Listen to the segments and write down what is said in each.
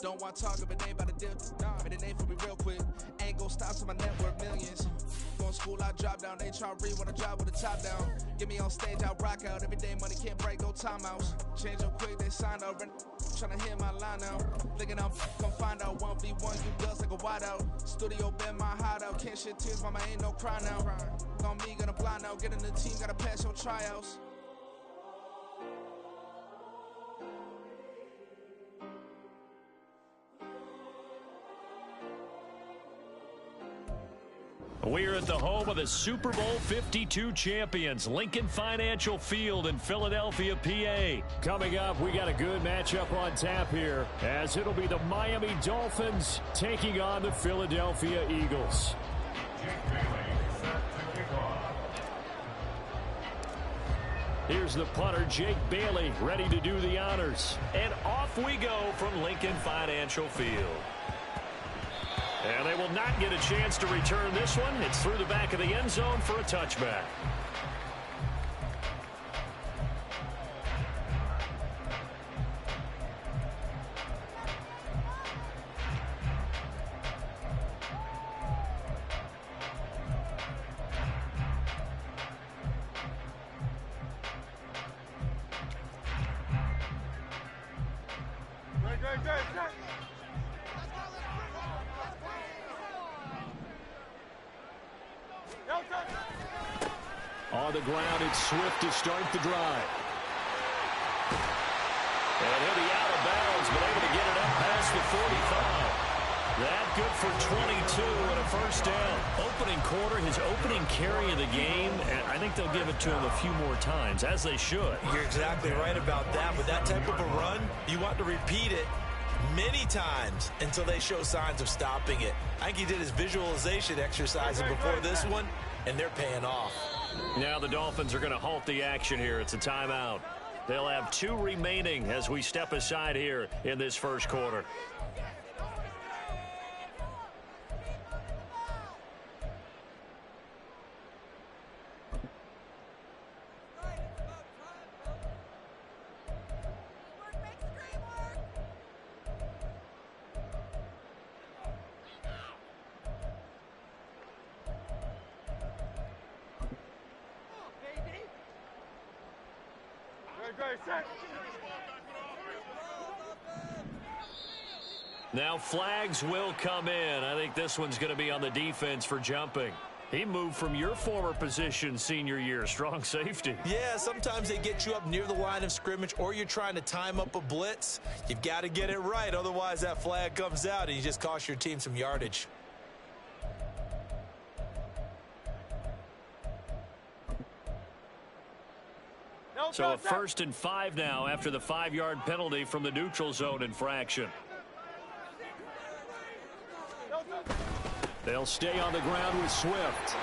Don't want to talk if it ain't about to deal. Made a name for me real quick. Ain't gon' stop till my net worth millions. Going to school, I drop down. They try to read when I drop with the top down. Get me on stage, I rock out. Every day money can't break, no timeouts. Change up quick, they sign up. Tryna hear my line out. Thinking I'm gon' find out 1v1, you dust like a wideout. Studio been my hideout. Can't shed tears, mama ain't no cry now. On me, gonna blind out. Get in the team, gotta pass your tryouts. We're at the home of the Super Bowl 52 champions, Lincoln Financial Field in Philadelphia, PA. Coming up, we got a good matchup on tap here, as it'll be the Miami Dolphins taking on the Philadelphia Eagles. Here's the punter, Jake Bailey, ready to do the honors. And off we go from Lincoln Financial Field. And they will not get a chance to return this one. It's through the back of the end zone for a touchback. On the ground, it's Swift to start the drive. And he'll be out of bounds, but able to get it up past the 45. That good for 22 and a first down. Opening quarter, his opening carry of the game, and I think they'll give it to him a few more times, as they should. You're exactly right about that. With that type of a run, you want to repeat it many times until they show signs of stopping it. I think he did his visualization exercises before this one, and they're paying off. Now the Dolphins are going to halt the action here. It's a timeout. They'll have 2 remaining as we step aside here in this first quarter. Now flags will come in. I think this one's going to be on the defense for jumping. He moved from your former position senior year, strong safety. Yeah, sometimes they get you up near the line of scrimmage, or you're trying to time up a blitz. You've got to get it right, otherwise that flag comes out and you just cost your team some yardage. So a 1st and 5 now after the 5-yard penalty from the neutral zone infraction. They'll stay on the ground with Swift.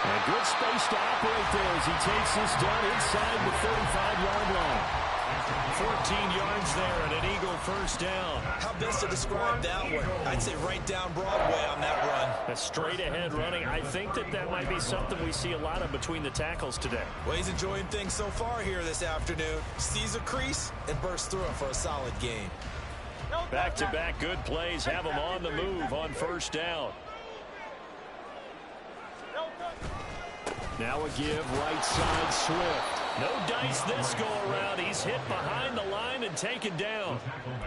And good space to operate there as he takes this down inside the 35-yard line. 14 yards there and an Eagle first down. How best to describe that one? I'd say right down Broadway on that run. A straight ahead running. I think that might be something we see a lot of between the tackles today. Well, he's enjoying things so far here this afternoon. Sees a crease and bursts through it for a solid game. Back-to-back good plays have him on the move on first down. Now a give right side Swift. No dice this go-around. He's hit behind the line and taken down.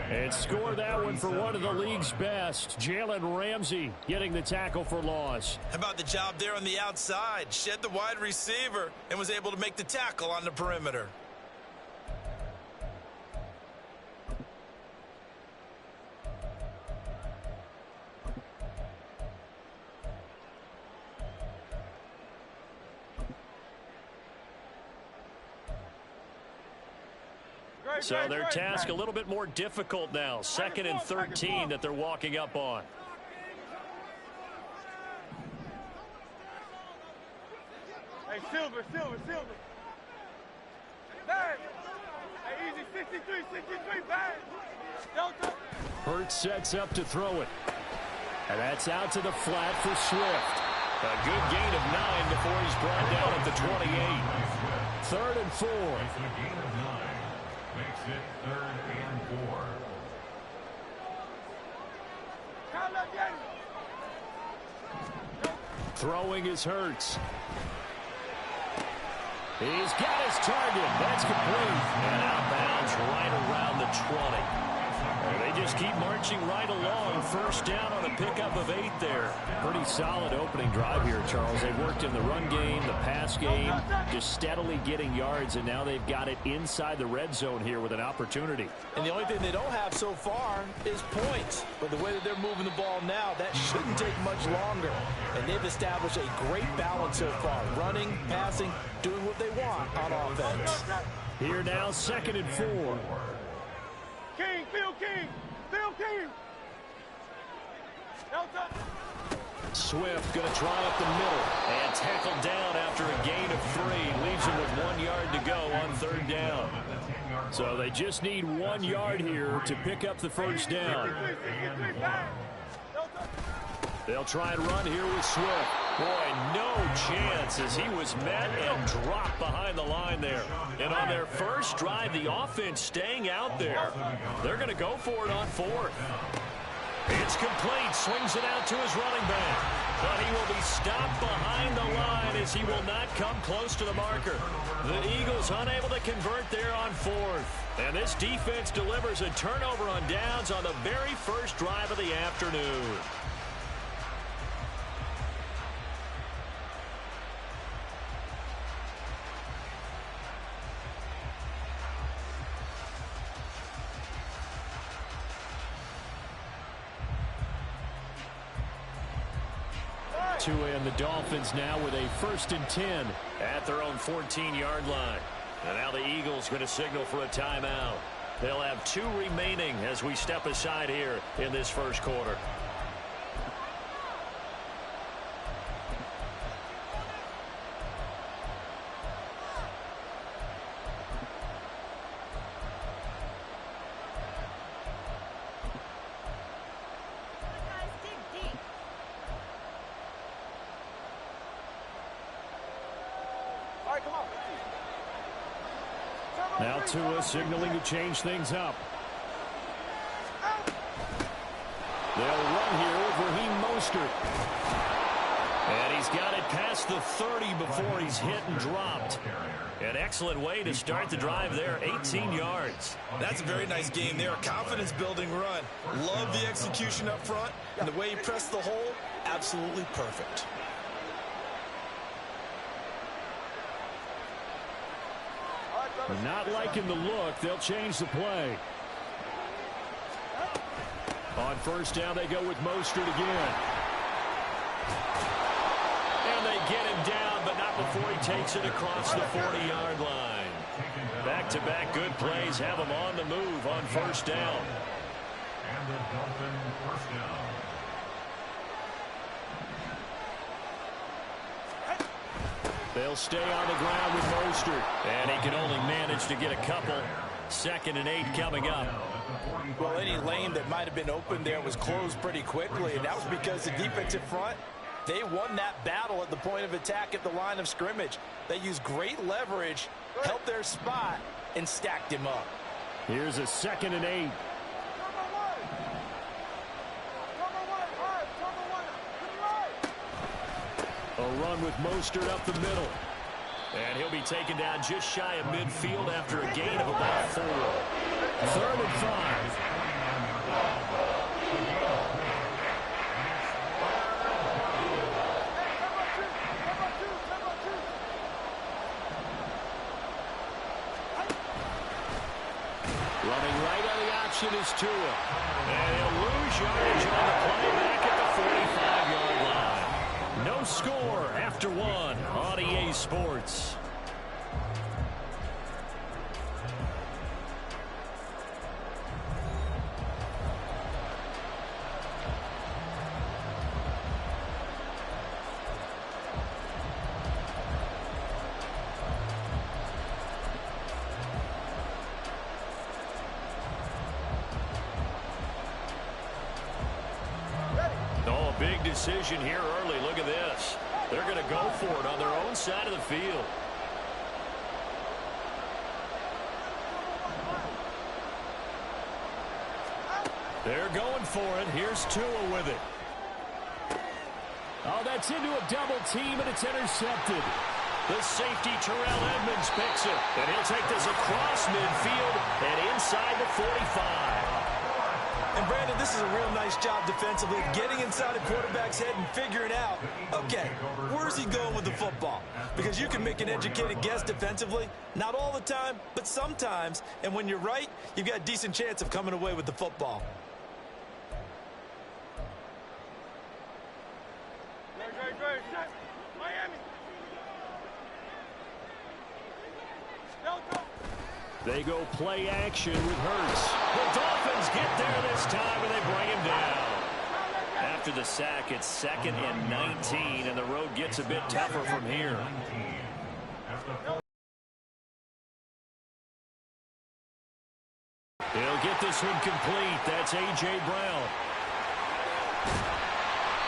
And score that one for one of the league's best. Jalen Ramsey getting the tackle for loss. How about the job there on the outside? Shed the wide receiver and was able to make the tackle on the perimeter. So their task a little bit more difficult now. 2nd and 13 that they're walking up on. Hey, Silver. Bang! Hey, easy, 63, bang! Delta! Hurts sets up to throw it. And that's out to the flat for Swift. A good gain of 9 before he's brought down at the 28. 3rd and 4. makes it 3rd and 4. Throwing is Hurts. He's got his target. That's complete. And outbounds right around the 20. And they just keep marching right along. First down on a pickup of 8 there. Pretty solid opening drive here, Charles. They've worked in the run game, the pass game, just steadily getting yards, and now they've got it inside the red zone here with an opportunity. And the only thing they don't have so far is points. But the way that they're moving the ball now, that shouldn't take much longer. And they've established a great balance so far. Running, passing, doing what they want on offense. Here now, 2nd and 4. King, Phil King, Phil King. Swift going to try up the middle and tackled down after a gain of 3. Leaves him with 1 yard to go on 3rd down. So they just need 1 yard here to pick up the first down. They'll try and run here with Swift. Boy, no chance as he was met and dropped behind the line there. And on their first drive, the offense staying out there. They're going to go for it on 4th. It's complete. Swings it out to his running back. But he will be stopped behind the line as he will not come close to the marker. The Eagles unable to convert there on 4th. And this defense delivers a turnover on downs on the very first drive of the afternoon. And the Dolphins now with a 1st and 10 at their own 14-yard line. And now the Eagles going to signal for a timeout. They'll have 2 remaining as we step aside here in this first quarter. Now Tua signaling to change things up. They'll run here with Raheem Mostert. And he's got it past the 30 before he's hit and dropped. An excellent way to start the drive there, 18 yards. That's a very nice game there. Confidence-building run. Love the execution up front. And the way he pressed the hole, absolutely perfect. Not liking the look. They'll change the play. On first down, they go with Mostert again. And they get him down, but not before he takes it across the 40-yard line. Back-to-back good plays have him on the move on first down. And the Dolphin first down. They'll stay on the ground with Mostert. And he can only manage to get a couple. 2nd and 8 coming up. Well, any lane that might have been open there was closed pretty quickly, and that was because the defensive front, they won that battle at the point of attack at the line of scrimmage. They used great leverage, helped their spot, and stacked him up. Here's a 2nd and 8. A run with Mostert up the middle. And he'll be taken down just shy of midfield after a gain of about 4. 3rd and 5. Running right on the option is Tua. And he'll lose yardage on the play back at the 45-yard line. No score after 1 on EA Sports. Oh, big decision here early. Look at this. They're going to go for it on their own side of the field. They're going for it. Here's Tua with it. Oh, that's into a double team, and it's intercepted. The safety, Terrell Edmunds, picks it. And he'll take this across midfield and inside the 45. And, Brandon, this is a real nice job defensively, getting inside a quarterback's head and figuring out, okay, where's he going with the football? Because you can make an educated guess defensively, not all the time, but sometimes. And when you're right, you've got a decent chance of coming away with the football. They go play action with Hurts. The Dolphins get there this time, and they bring him down. After the sack, it's 2nd and 19, and the road gets a bit tougher from here. He'll get this one complete. That's A.J. Brown.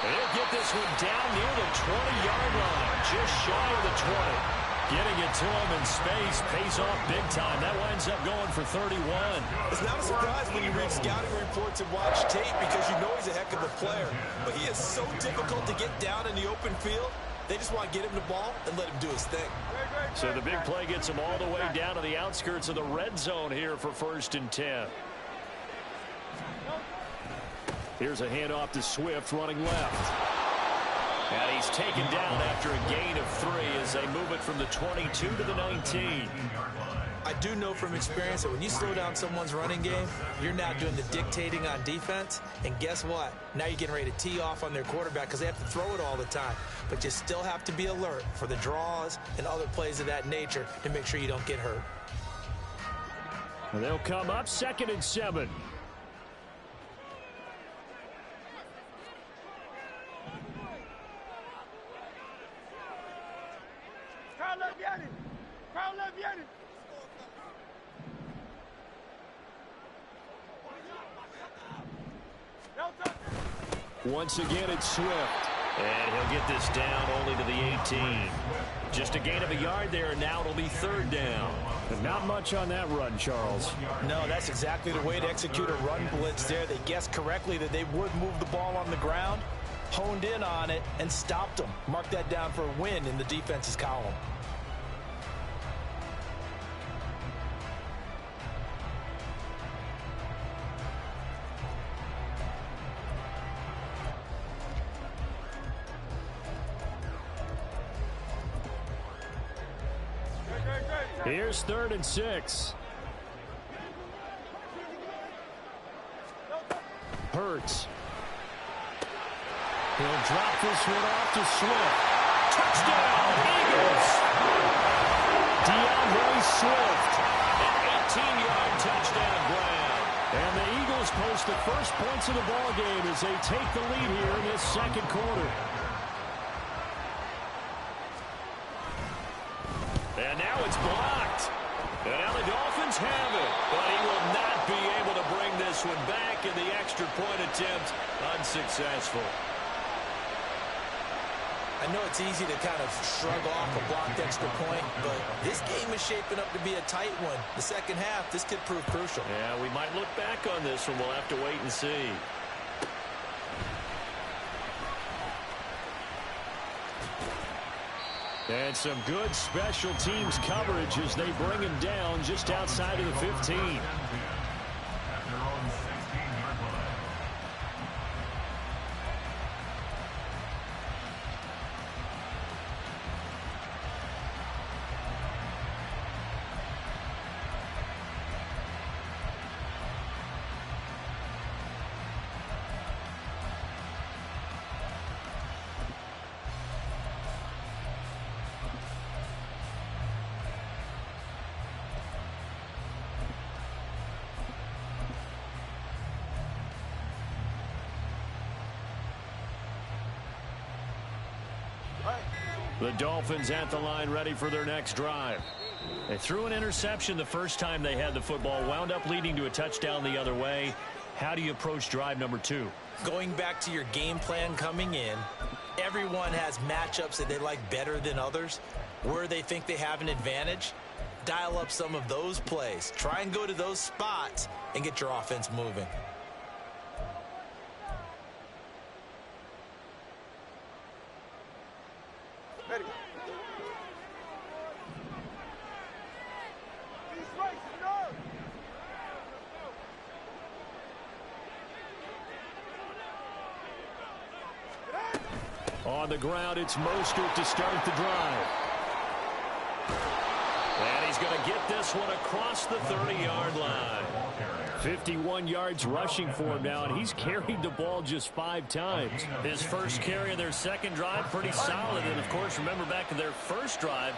He'll get this one down near the 20-yard line, just shy of the 20. Getting it to him in space pays off big time. That winds up going for 31. It's not a surprise when you read scouting reports and watch tape because you know he's a heck of a player. But he is so difficult to get down in the open field. They just want to get him the ball and let him do his thing. So the big play gets him all the way down to the outskirts of the red zone here for 1st and 10. Here's a handoff to Swift running left. And he's taken down after a gain of 3 as they move it from the 22 to the 19. I do know from experience that when you slow down someone's running game, you're now doing the dictating on defense. And guess what? Now you're getting ready to tee off on their quarterback because they have to throw it all the time. But you still have to be alert for the draws and other plays of that nature to make sure you don't get hurt. And they'll come up 2nd and 7. Once again, it's Swift. And he'll get this down only to the 18. Just a gain of a yard there, and now it'll be 3rd down. And not much on that run, Charles. No, that's exactly the way to execute a run blitz there. They guessed correctly that they would move the ball on the ground, honed in on it, and stopped them. Mark that down for a win in the defense's column. Here's 3rd and 6. Hurts. He'll drop this one off to Swift. Touchdown, Eagles! DeAndre Swift. An 18-yard touchdown grab. And the Eagles post the first points of the ball game as they take the lead here in this 2nd quarter. And now it's blocked. And now the Dolphins have it. But he will not be able to bring this one back, and the extra point attempt unsuccessful. I know it's easy to kind of shrug off a blocked extra point, but this game is shaping up to be a tight one. The second half, this could prove crucial. Yeah, we might look back on this one. We'll have to wait and see. And some good special teams coverage as they bring him down just outside of the 15. The Dolphins at the line ready for their next drive. They threw an interception the first time they had the football, wound up leading to a touchdown the other way. How do you approach drive number 2? Going back to your game plan coming in, everyone has matchups that they like better than others. Where they think they have an advantage, dial up some of those plays. Try and go to those spots and get your offense moving. On the ground, it's Mostert to start the drive. And he's going to get this one across the 30-yard line. 51 yards rushing for him now, and he's carried the ball just 5 times. His first carry of their second drive, pretty solid. And, of course, remember back to their first drive,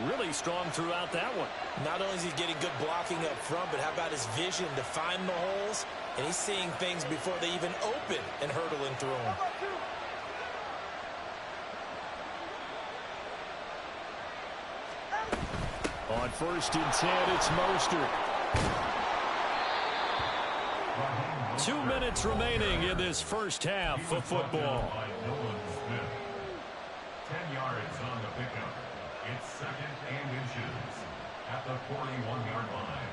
really strong throughout that one. Not only is he getting good blocking up front, but how about his vision to find the holes? And he's seeing things before they even open and hurtling through them. On 1st and 10, it's Mostert. 2 minutes remaining in this first half of football. 10 yards on the pickup. It's 2nd and inches at the 41-yard line.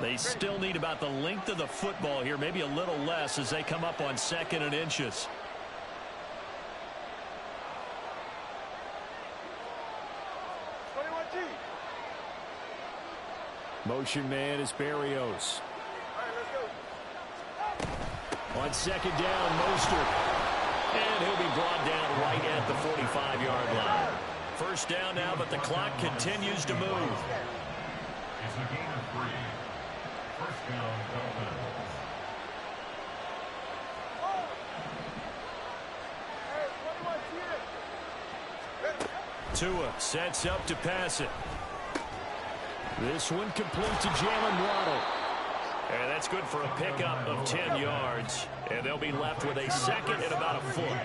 They still need about the length of the football here, maybe a little less as they come up on 2nd and inches. Motion man is Berrios. On 2nd down, Mostert. And he'll be brought down right at the 45-yard line. First down now, but the clock continues to move. It's a gain of 3. First down, Dolphins. Tua sets up to pass it. This one complete to Jalen Waddle. And that's good for a pickup of 10 yards. And they'll be left with a 2nd and about a foot.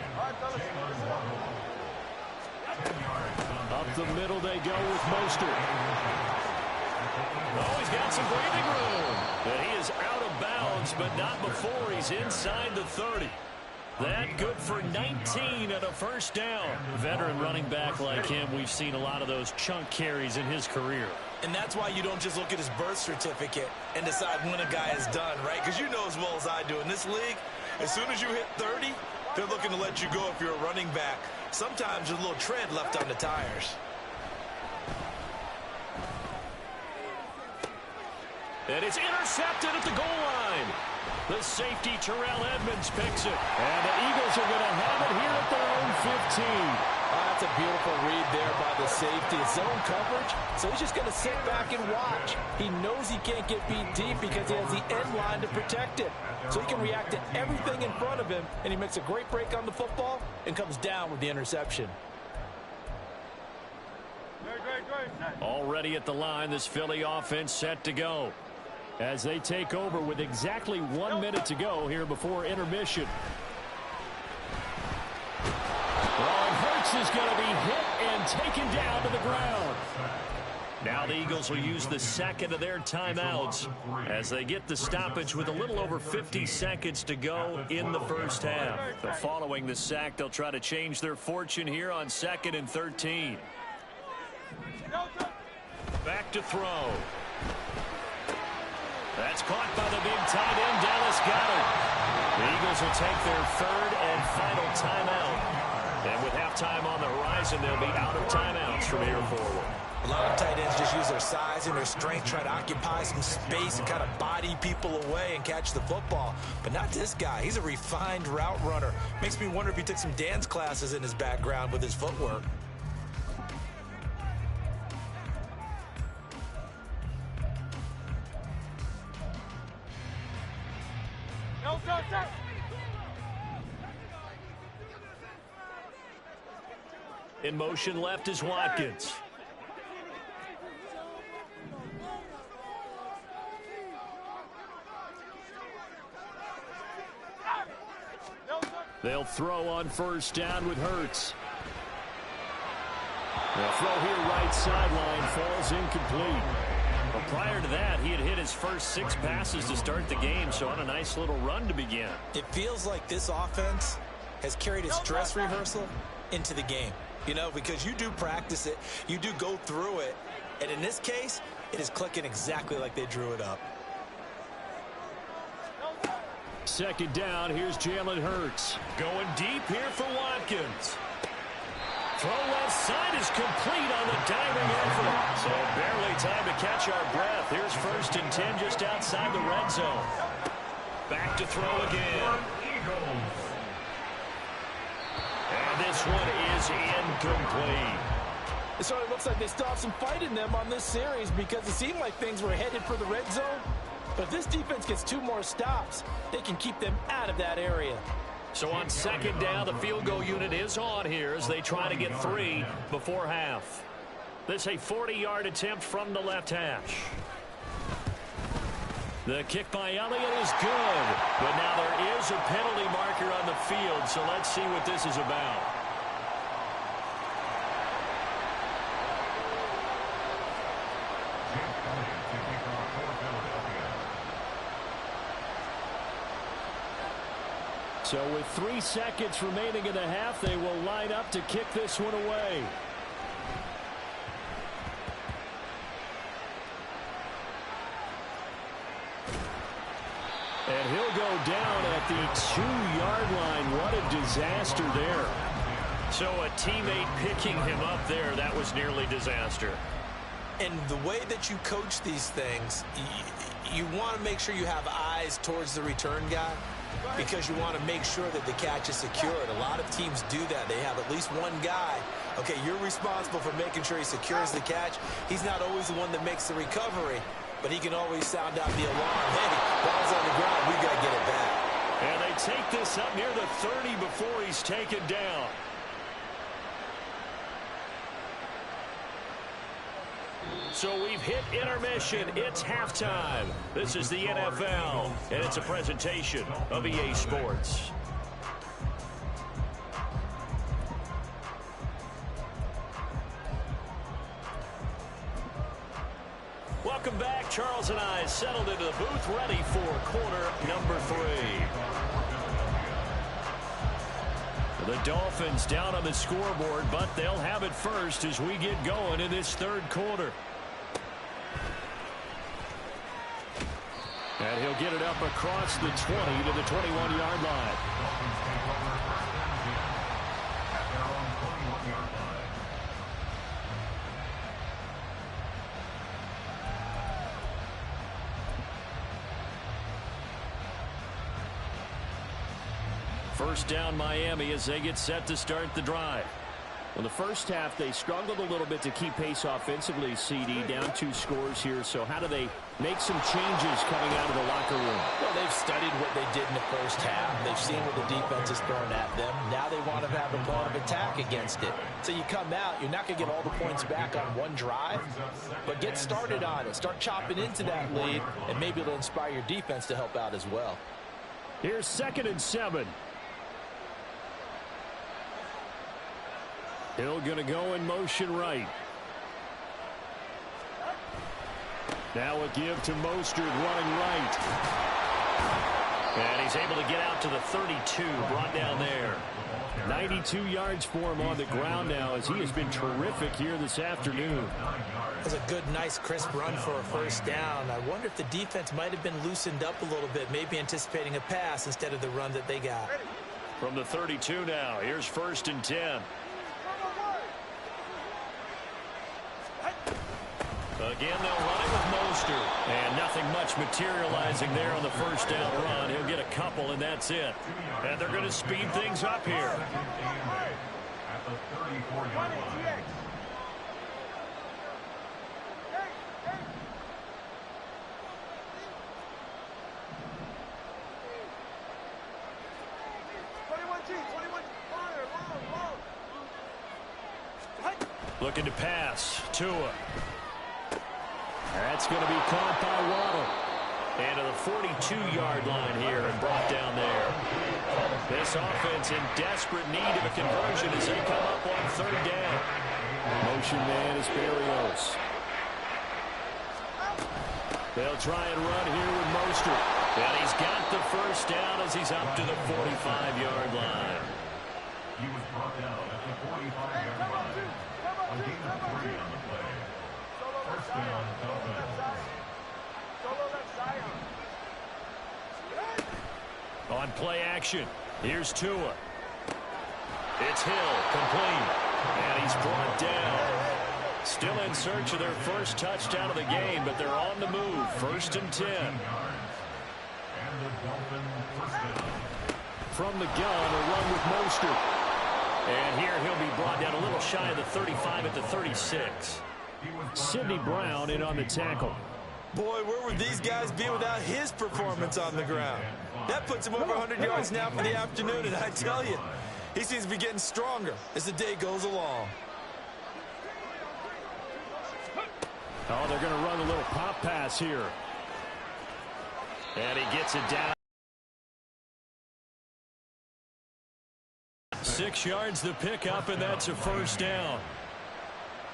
Up the middle they go with Mostert. Oh, he's got some breathing room. But he is out of bounds, but not before he's inside the 30. That good for 19 and a first down. Veteran running back like him, we've seen a lot of those chunk carries in his career. And that's why you don't just look at his birth certificate and decide when a guy is done, right? Because you know as well as I do, in this league, as soon as you hit 30, they're looking to let you go if you're a running back. Sometimes there's a little tread left on the tires. And it's intercepted at the goal line. The safety, Terrell Edmonds, picks it. And the Eagles are going to have it here at their own 15. That's a beautiful read there by the safety. It's zone coverage, so he's just going to sit back and watch. He knows he can't get beat deep because he has the end line to protect it. So he can react to everything in front of him, and he makes a great break on the football and comes down with the interception. Already at the line, this Philly offense set to go as they take over with exactly 1 minute to go here before intermission. Hurts is going to be hit and taken down to the ground. Now the Eagles will use the 2nd of their timeouts as they get the stoppage with a little over 50 seconds to go in the first half. So following the sack, they'll try to change their fortune here on 2nd and 13. Back to throw. That's caught by the big tight end, Dallas Goedert. The Eagles will take their 3rd and final timeout. And with halftime on the horizon, they'll be out of timeouts from here forward. A lot of tight ends just use their size and their strength, try to occupy some space and kind of body people away and catch the football. But not this guy. He's a refined route runner. Makes me wonder if he took some dance classes in his background with his footwork. In motion left is Watkins. They'll throw on first down with Hurts. The throw here right sideline falls incomplete. Well, prior to that, he had hit his first 6 passes to start the game, so on a nice little run to begin. It feels like this offense has carried its dress rehearsal into the game. You know, because you do practice it, you do go through it, and in this case, it is clicking exactly like they drew it up. 2nd down, here's Jalen Hurts. Going deep here for Watkins. Throw left side is complete on the diving effort. So barely time to catch our breath. Here's 1st and 10 just outside the red zone. Back to throw again. And this one is incomplete. It sort of looks like they still have some fight in them on this series because it seemed like things were headed for the red zone. But if this defense gets 2 more stops, they can keep them out of that area. So on second down, the field goal unit is on here as they try to get 3 before half. This is a 40-yard attempt from the left hash. The kick by Elliott is good. But now there is a penalty marker on the field, so let's see what this is about. So with 3 seconds remaining in the half, they will line up to kick this one away. And he'll go down at the 2-yard line. What a disaster there. So a teammate picking him up there, that was nearly disaster. And the way that you coach these things, you want to make sure you have eyes towards the return guy, because you want to make sure that the catch is secured. A lot of teams do that. They have at least one guy. Okay, you're responsible for making sure he secures the catch. He's not always the one that makes the recovery, but he can always sound out the alarm. Hey, ball's on the ground. We got to get it back. And they take this up near the 30 before he's taken down. So we've hit intermission. It's halftime. This is the NFL, and it's a presentation of EA Sports. Welcome back. Charles and I settled into the booth, ready for quarter number 3. The Dolphins down on the scoreboard, but they'll have it first as we get going in this third quarter. And he'll get it up across the 20 to the 21-yard line. First down Miami as they get set to start the drive. Well, the first half, they struggled a little bit to keep pace offensively, CD, down 2 scores here. So how do they make some changes coming out of the locker room? Well, they've studied what they did in the first half. They've seen what the defense is throwing at them. Now they want to have a plan of attack against it. So you come out, you're not going to get all the points back on one drive, but get started on it. Start chopping into that lead, and maybe it'll inspire your defense to help out as well. Here's 2nd and 7. Hill going to go in motion right. Now a give to Mostert running right. And he's able to get out to the 32, brought down there. 92 yards for him on the ground now as he has been terrific here this afternoon. That's a good, nice, crisp run for a first down. I wonder if the defense might have been loosened up a little bit, maybe anticipating a pass instead of the run that they got. From the 32 now, here's 1st and 10. Again, they'll run it with Mostert. And nothing much materializing there on the first down run. He'll get a couple, and that's it. And they're going to speed things up here. At the 34-yard line. Looking to pass. Tua. That's going to be caught by Waddle. And to the 42-yard line here and brought down there. This offense in desperate need of a conversion as they come up on 3rd down. Motion man is Berrios. They'll try and run here with Mostert. And he's got the first down as he's up to the 45-yard line. He was brought down at the 45-yard line. A gain of 3 on the play. First down, Dolphins. On play action, here's Tua. It's Hill, complete. And he's brought down. Still in search of their first touchdown of the game, but they're on the move. 1st and 10. And the Dolphins first down. From the gun, a run with Mostert. And here he'll be brought down a little shy of the 35 at the 36. Sidney Brown in on the tackle. Boy, where would these guys be without his performance on the ground? That puts him over 100 yards now for the afternoon, and I tell you, he seems to be getting stronger as the day goes along. Oh, they're going to run a little pop pass here. And he gets it down. 6 yards the pickup, and that's a first down.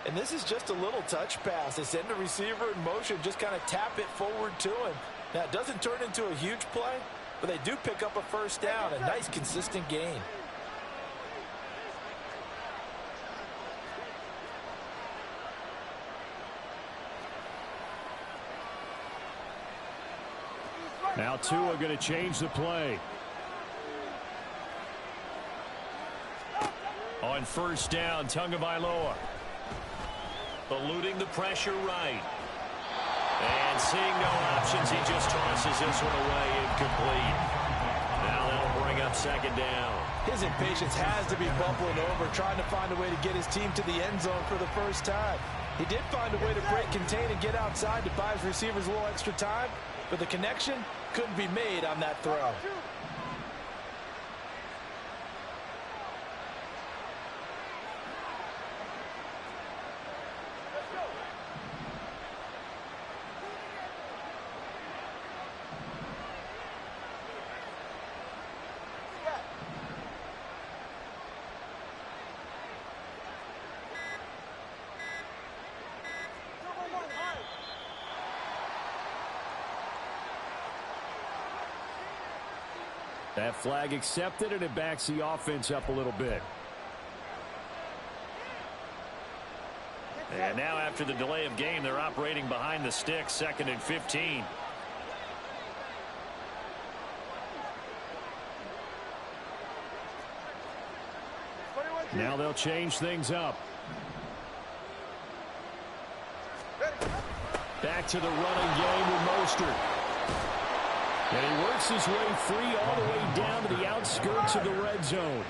And this is just a little touch pass. They send the receiver in motion, just kind of tap it forward to him. Now, it doesn't turn into a huge play, but they do pick up a first down, a nice, consistent gain. Now Tua going to change the play. On first down, Tagovailoa. Eluding the pressure right. And seeing no options, he just tosses this one away, incomplete. Now that'll bring up second down. His impatience has to be bubbling over, trying to find a way to get his team to the end zone for the first time. He did find a way to break contain and get outside to buy his receivers a little extra time, but the connection couldn't be made on that throw. That flag accepted, and it backs the offense up a little bit. And now after the delay of game, they're operating behind the sticks, 2nd and 15. Now they'll change things up. Back to the running game with Mostert. And he works his way free all the way down to the outskirts of the red zone.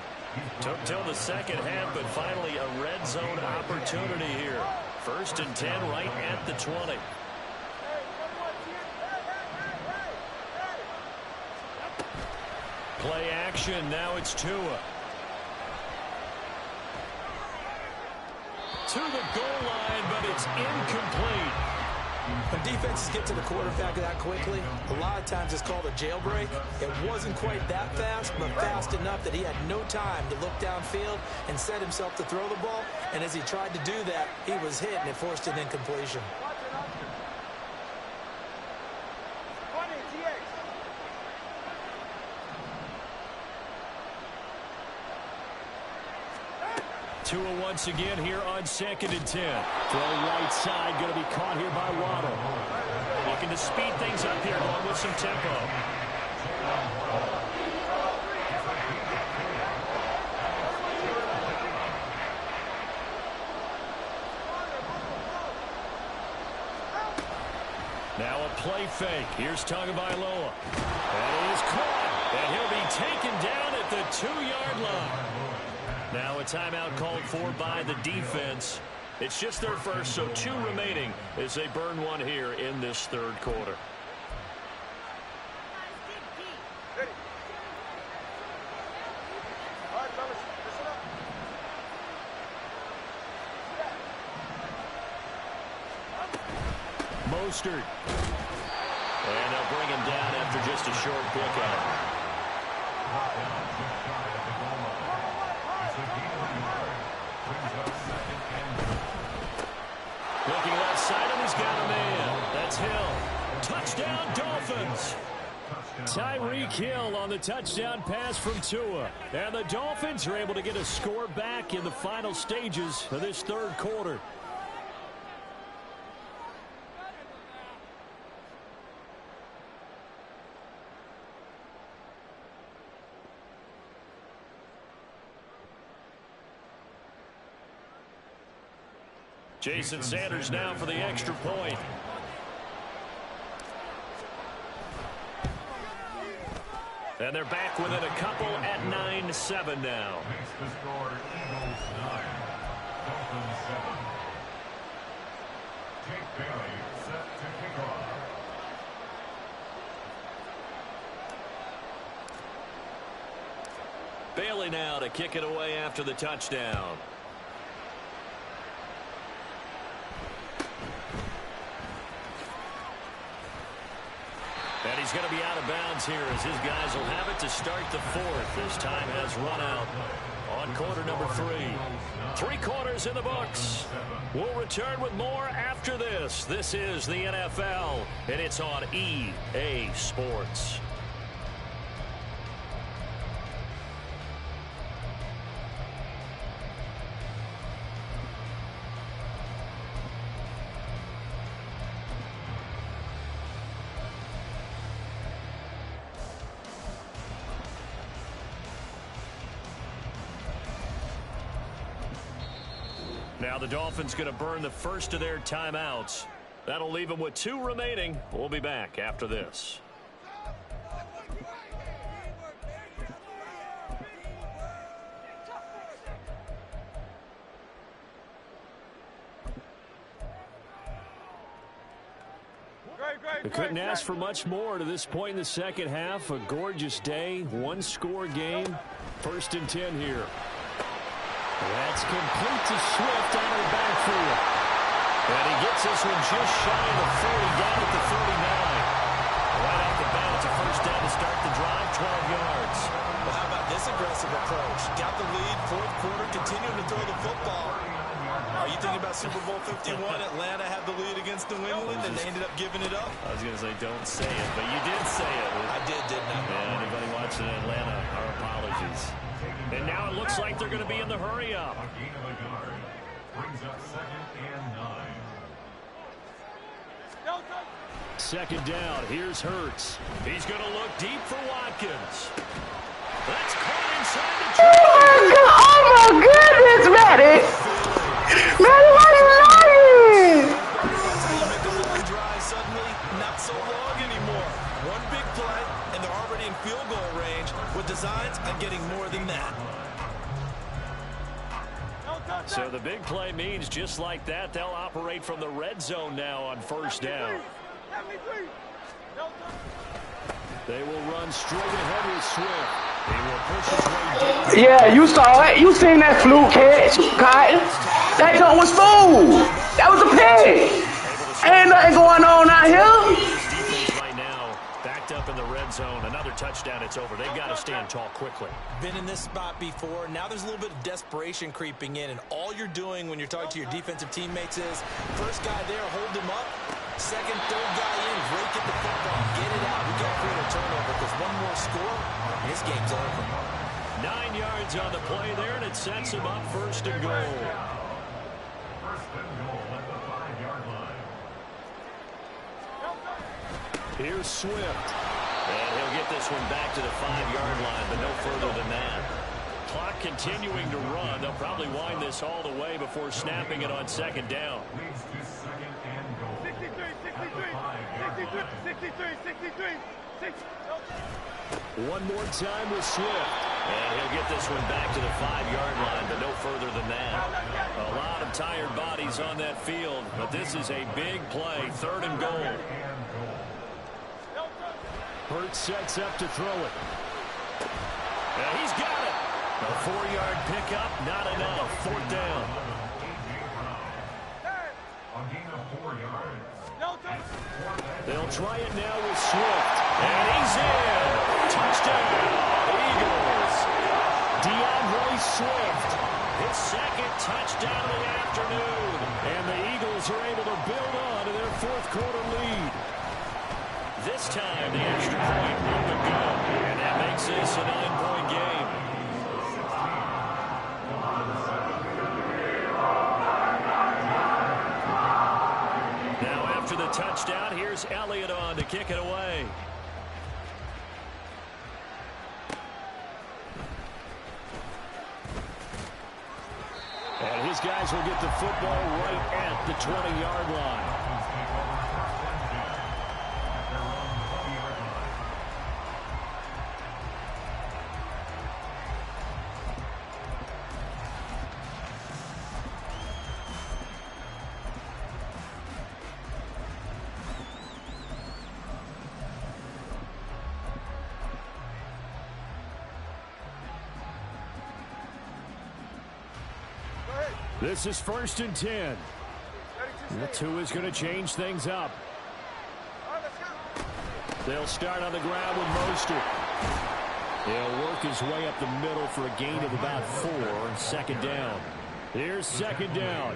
Took till the second half, but finally a red zone opportunity here. 1st and 10 right at the 20. Play action. Now it's Tua. To the goal line, but it's incomplete. When defenses get to the quarterback that quickly, a lot of times it's called a jailbreak. It wasn't quite that fast, but fast enough that he had no time to look downfield and set himself to throw the ball. And as he tried to do that, he was hit, and it forced an incompletion. Tua once again here on 2nd and 10. Throw right side, going to be caught here by Waddle. Looking to speed things up here, going with some tempo. Now a play fake. Here's Tagovailoa. And he is caught. And he'll be taken down at the 2-yard line. Now a timeout called for by the defense. It's just their first, so 2 remaining as they burn one here in this 3rd quarter. Mostert. And they'll bring him down after just a short pickup. Looking left side, and he's got a man. That's Hill. Touchdown, Dolphins. Tyreek Hill on the touchdown pass from Tua. And the Dolphins are able to get a score back in the final stages of this 3rd quarter. Jason Sanders now for the extra point. And they're back within a couple at 9-7 now. Makes the score Eagles 9, Dolphins 7. Jake Bailey set to kick off. Bailey now to kick it away after the touchdown. And he's going to be out of bounds here as his guys will have it to start the fourth. This time has run out on quarter number 3. 3 quarters in the books. We'll return with more after this. This is the NFL, and it's on EA Sports. Now the Dolphins going to burn the first of their timeouts. That'll leave them with 2 remaining. We'll be back after this. We couldn't ask for much more to this point in the second half. A gorgeous day, 1-score game. 1st and 10 here. That's complete to Swift out of the backfield. And he gets this one just shy of the 40, down at the 39. Right off the bat, it's a first down to start the drive, 12 yards. Well, how about this aggressive approach? Got the lead, 4th quarter, continuing to throw the football. Are you thinking about Super Bowl 51? Atlanta had the lead against New England, and they ended up giving it up. I was going to say, don't say it, but you did say it. I did, didn't I? Yeah, anybody watching Atlanta, our apologies. And now it looks like they're going to be in the hurry-up. A gain of a yard. Brings up 2nd and 9. 2nd down. Here's Hurts. He's going to look deep for Watkins. That's caught inside the tree. Oh, my goodness, Matty. Matty, why are you lying? That's how you make a long drive suddenly not so long anymore. One big play, and they're already in field goal range with designs on getting more than that. So the big play means just like that, they'll operate from the red zone now on 1st down. They will run straight ahead with Swift. He will push his way down. Yeah, you saw it. You seen that fluke catch, Cotton. That joint was fool. That was a pig. Ain't nothing going on out here. Defense right now backed up in the red zone. Another touchdown, it's over. They've got to stand tall quickly. Been in this spot before. Now there's a little bit of desperation creeping in, and all you're doing when you're talking to your defensive teammates is first guy there, hold him up. 2nd, 3rd guy in, rake at the football, get it out. We got to create a turnover because one more score, and this game's over. 9 yards on the play there, and it sets him up 1st and goal. 1st and goal at the 5-yard line. Here's Swift. And he'll get this one back to the 5-yard line, but no further than that. Clock continuing to run. They'll probably wind this all the way before snapping it on 2nd down. Leads to 2nd and goal. 63. One more time with Swift. And he'll get this one back to the 5-yard line, but no further than that. A lot of tired bodies on that field, but this is a big play. 3rd and goal. Hurts sets up to throw it. And he's got it. A 4-yard pickup, not enough. 4th down. A gain of 4 yards. They'll try it now with Swift. And he's in. Touchdown, Eagles. DeAndre Swift, his 2nd touchdown of the afternoon. And the Eagles are able to build on to their 4th quarter lead. This time, the extra point up and go. And that makes this a 9-point game. Now, after the touchdown, here's Elliott on to kick it away. And his guys will get the football right at the 20-yard line. This is 1st and 10. The two is going to change things up. They'll start on the ground with Mostert. He'll work his way up the middle for a gain of about 4. 2nd down. Here's 2nd down.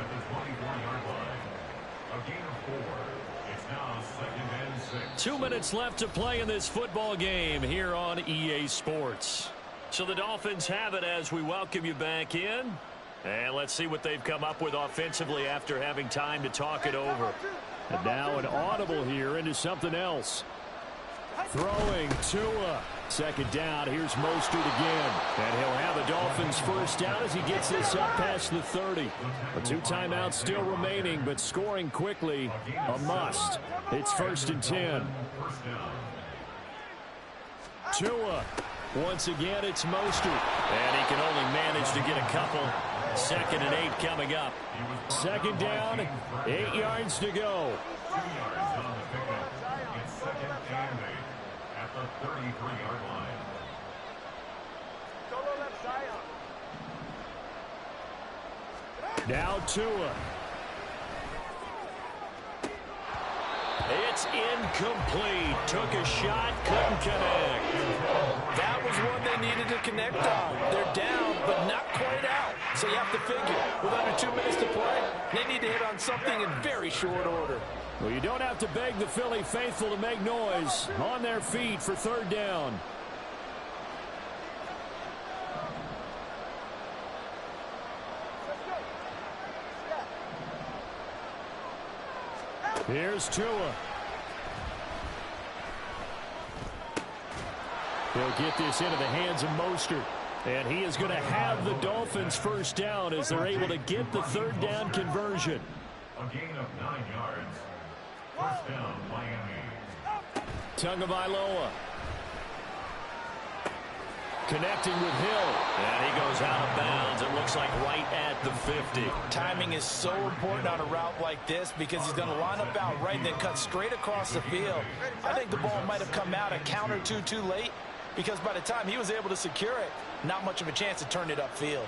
2 minutes left to play in this football game here on EA Sports. So the Dolphins have it as we welcome you back in. And let's see what they've come up with offensively after having time to talk it over. And now an audible here into something else. Throwing Tua. 2nd down. Here's Mostert again. And he'll have the Dolphins first down as he gets this up past the 30. A 2 timeouts still remaining, but scoring quickly a must. It's 1st and 10. Tua. Once again, it's Mostert. And he can only manage to get a couple. 2nd and 8 coming up. 2nd down, 8 yards to go. 2 yards on the pickup. It's 2nd and 8 at the 33-yard line. Now Tua. It's incomplete. Took a shot, couldn't connect. That was one they needed to connect on. They're down, but not quite out. So you have to figure, with under 2 minutes to play, they need to hit on something in very short order. Well, you don't have to beg the Philly faithful to make noise. On their feet for 3rd down. Here's Tua. He'll get this into the hands of Mostert. And he is going to have the Dolphins first down as they're able to get the 3rd down conversion. A gain of 9 yards. First down, Miami. Tagovailoa. Connecting with Hill. And he goes out of bounds. It looks like right at the 50. Timing is so important on a route like this because he's going to line up out right and then cut straight across the field. I think the ball might have come out a count or two too late because by the time he was able to secure it, not much of a chance to turn it upfield.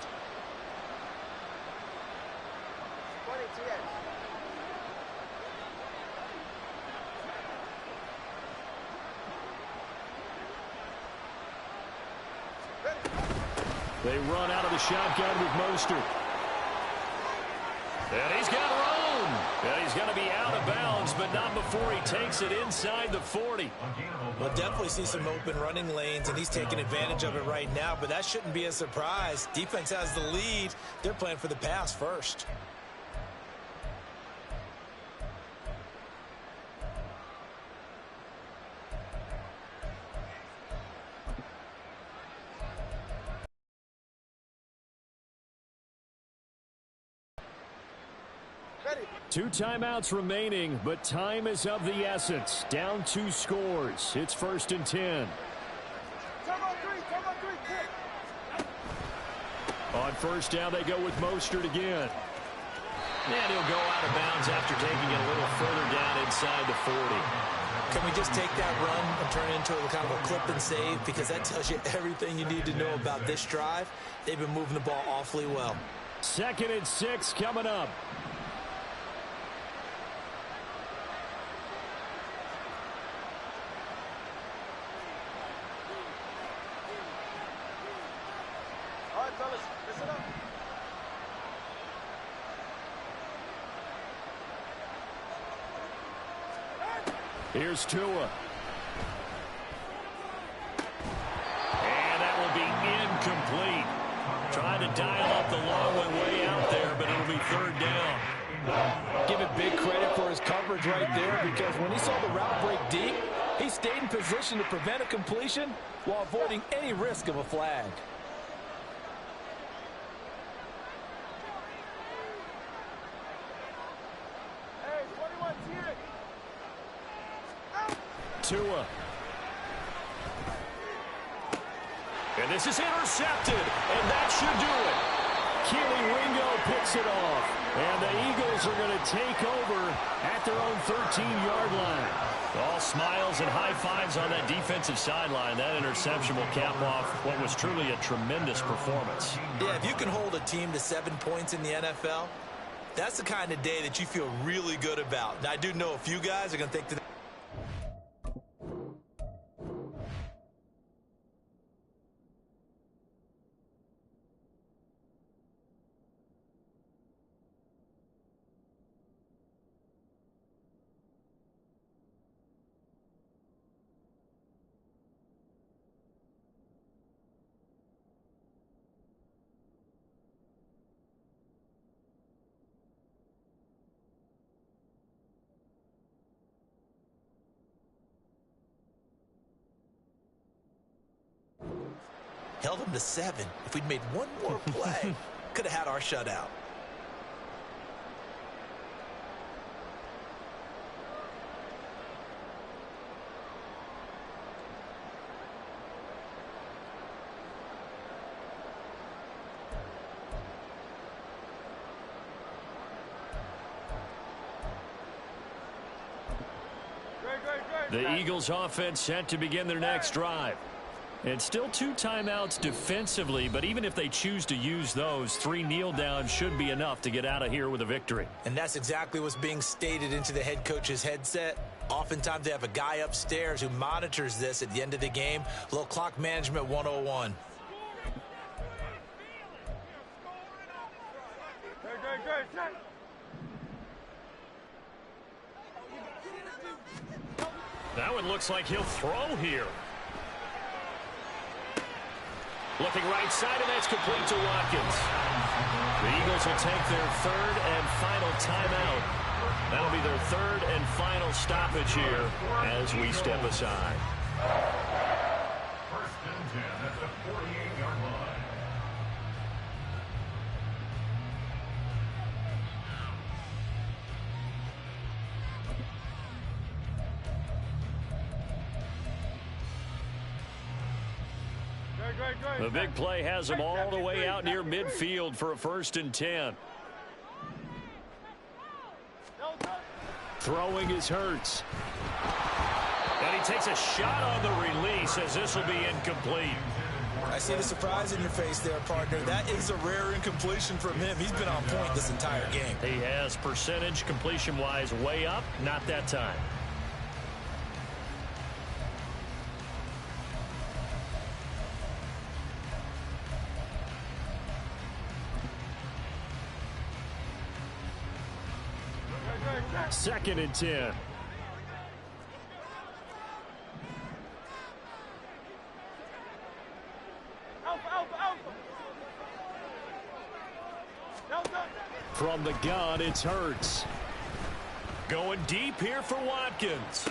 They run out of the shotgun with Mostert. And he's got room. And he's going to be out of bounds, but not before he takes it inside the 40. We'll definitely see some open running lanes, and he's taking advantage of it right now, but that shouldn't be a surprise. Defense has the lead. They're playing for the pass first. Two timeouts remaining, but time is of the essence. Down 2 scores. It's 1st and 10. On first down, they go with Mostert again. And he'll go out of bounds after taking it a little further down inside the 40. Can we just take that run and turn it into a kind of a clip and save? Because that tells you everything you need to know about this drive. They've been moving the ball awfully well. 2nd and 6 coming up. Here's Tua. And that will be incomplete. Trying to dial up the long one way out there, but it'll be 3rd down. Give it big credit for his coverage right there because when he saw the route break deep, he stayed in position to prevent a completion while avoiding any risk of a flag. Tua. And this is intercepted, and that should do it. Keely Ringo picks it off, and the Eagles are going to take over at their own 13-yard line. All smiles and high fives on that defensive sideline. That interception will cap off what was truly a tremendous performance. Yeah, if you can hold a team to 7 points in the NFL, that's the kind of day that you feel really good about. Now, I do know a few guys are going to think that. Held them to 7. If we'd made one more play, could have had our shutout. The Eagles offense set to begin their next drive. It's still 2 timeouts defensively, but even if they choose to use those, 3 kneel downs should be enough to get out of here with a victory. And that's exactly what's being stated into the head coach's headset. Oftentimes they have a guy upstairs who monitors this at the end of the game. A little clock management 101. That one looks like he'll throw here. Looking right side, and that's complete to Watkins. The Eagles will take their 3rd and final timeout. That'll be their 3rd and final stoppage here as we step aside. 1st and 10 at the 48-yard line. The big play has them all the way out near midfield for a 1st and 10. Throwing is Hurts. And he takes a shot on the release as this will be incomplete. I see the surprise in your face there, partner. That is a rare incompletion from him. He's been on point this entire game. He has percentage completion-wise way up, not that time. Second and 10. From the gun, it's Hurts. Going deep here for Watkins.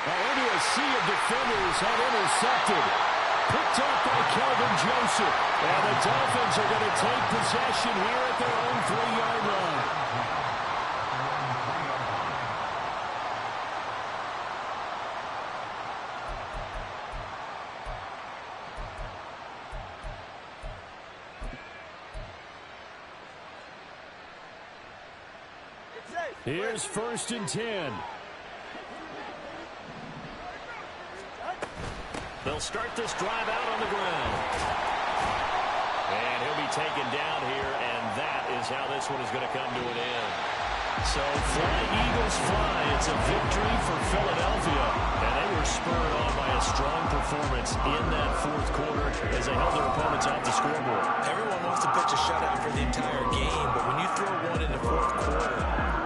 Into a sea of defenders had intercepted. Picked up by Kelvin Joseph. And the Dolphins are going to take possession here at their own 3-yard line. Here's 1st and 10. They'll start this drive out on the ground. And he'll be taken down here, and that is how this one is going to come to an end. So fly, Eagles, fly. It's a victory for Philadelphia. And they were spurred on by a strong performance in that 4th quarter as they held their opponents off the scoreboard. Everyone wants to pitch a shutout for the entire game, but when you throw one in the 4th quarter,